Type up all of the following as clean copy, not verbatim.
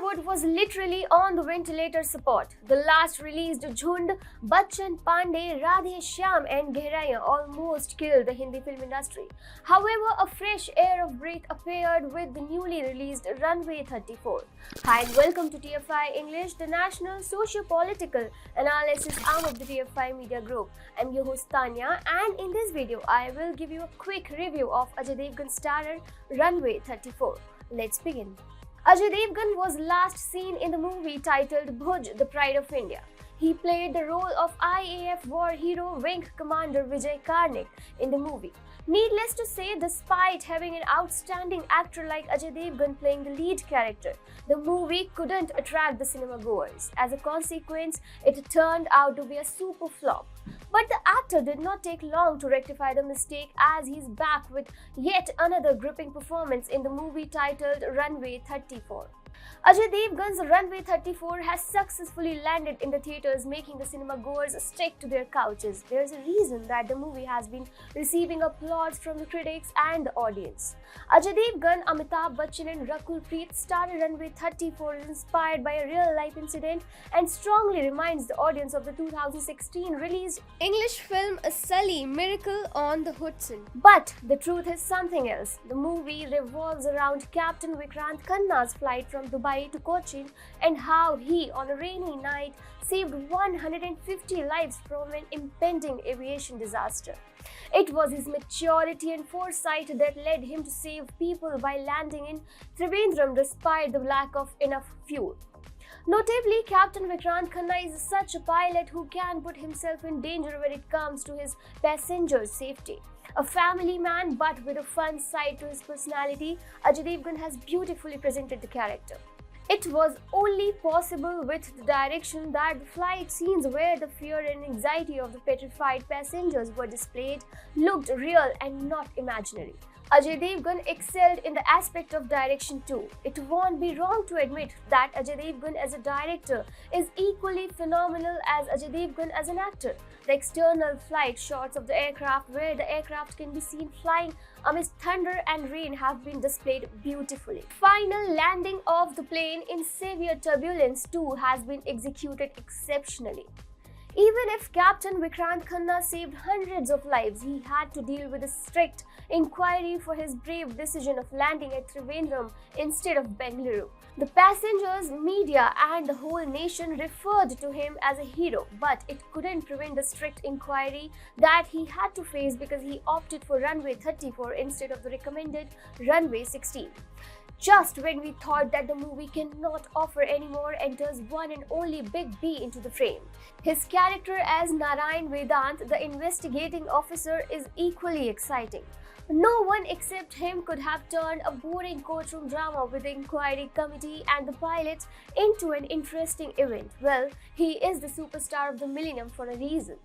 Bollywood was literally on the ventilator support. The last released Jhund, Bachchan, Pandey, Radhe Shyam and Gehraiyan almost killed the Hindi film industry. However, a fresh air of breath appeared with the newly released Runway 34. Hi and welcome to TFI English, the national socio-political analysis arm of the TFI Media Group. I'm your host Tanya, and in this video I will give you a quick review of Ajay Devgan starrer Runway 34. Let's begin. Ajay Devgan was last seen in the movie titled Bhuj, The Pride of India. He played the role of IAF war hero Wing Commander Vijay Karnik in the movie. Needless to say, despite having an outstanding actor like Ajay Devgan playing the lead character, the movie couldn't attract the cinema goers. As a consequence, it turned out to be a super flop. But the actor did not take long to rectify the mistake, as he's back with yet another gripping performance in the movie titled Runway 34. Ajay Devgan's Runway 34 has successfully landed in the theatres, making the cinema goers stick to their couches. There's a reason that the movie has been receiving applause from the critics and the audience. Ajay Devgan, Amitabh Bachchan and Rakul Preet starred Runway 34 is inspired by a real-life incident and strongly reminds the audience of the 2016 released English film A Sully Miracle on the Hudson. But the truth is something else. The movie revolves around Captain Vikrant Khanna's flight from Dubai to Cochin and how he, on a rainy night, saved 150 lives from an impending aviation disaster. It was his maturity and foresight that led him to save people by landing in Trivandrum despite the lack of enough fuel. Notably, Captain Vikrant Khanna is such a pilot who can put himself in danger when it comes to his passengers' safety. A family man but with a fun side to his personality, Ajay Devgan has beautifully presented the character. It was only possible with the direction that the flight scenes where the fear and anxiety of the petrified passengers were displayed looked real and not imaginary. Ajay Devgan excelled in the aspect of direction too. It won't be wrong to admit that Ajay Devgan as a director is equally phenomenal as Ajay Devgan as an actor. The external flight shots of the aircraft where the aircraft can be seen flying amidst thunder and rain have been displayed beautifully. Final landing of the plane in severe turbulence too has been executed exceptionally. Even if Captain Vikrant Khanna saved hundreds of lives, he had to deal with a strict inquiry for his brave decision of landing at Trivandrum instead of Bengaluru. The passengers, media and the whole nation referred to him as a hero, but it couldn't prevent the strict inquiry that he had to face because he opted for Runway 34 instead of the recommended Runway 16. Just when we thought that the movie cannot offer anymore, enters one and only Big B into the frame. His character as Narayan Vedant, the investigating officer, is equally exciting. No one except him could have turned a boring courtroom drama with the inquiry committee and the pilots into an interesting event. Well, he is the superstar of the millennium for a reason.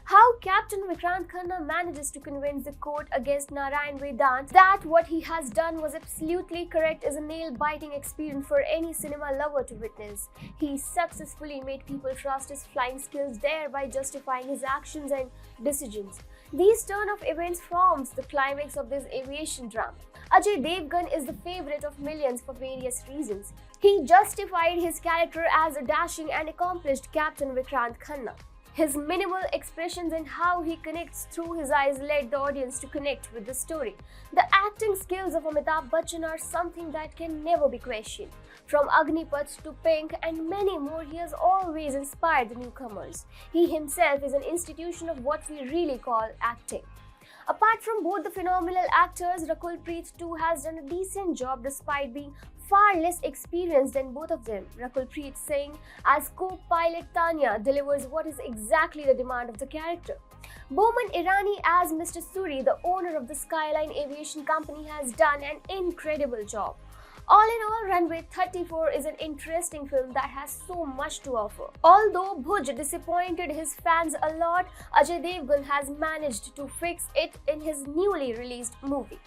How Captain Vikrant Khanna manages to convince the court against Narayan Vedant that what he has done was absolutely correct is a nail-biting experience for any cinema lover to witness. He successfully made people trust his flying skills, thereby justifying his actions and decisions. This turn of events forms the climax of this aviation drama. Ajay Devgan is the favorite of millions for various reasons. He justified his character as a dashing and accomplished Captain Vikrant Khanna. His minimal expressions and how he connects through his eyes led the audience to connect with the story. The acting skills of Amitabh Bachchan are something that can never be questioned. From Agnipath to Pink and many more, he has always inspired the newcomers. He himself is an institution of what we really call acting. Apart from both the phenomenal actors, Rakul Preet too has done a decent job despite being far less experienced than both of them. Rakul Preet Singh as co-pilot Tanya delivers what is exactly the demand of the character. Boman Irani as Mr. Suri, the owner of the Skyline Aviation Company, has done an incredible job. All in all, Runway 34 is an interesting film that has so much to offer. Although Bhuj disappointed his fans a lot, Ajay Devgan has managed to fix it in his newly released movie.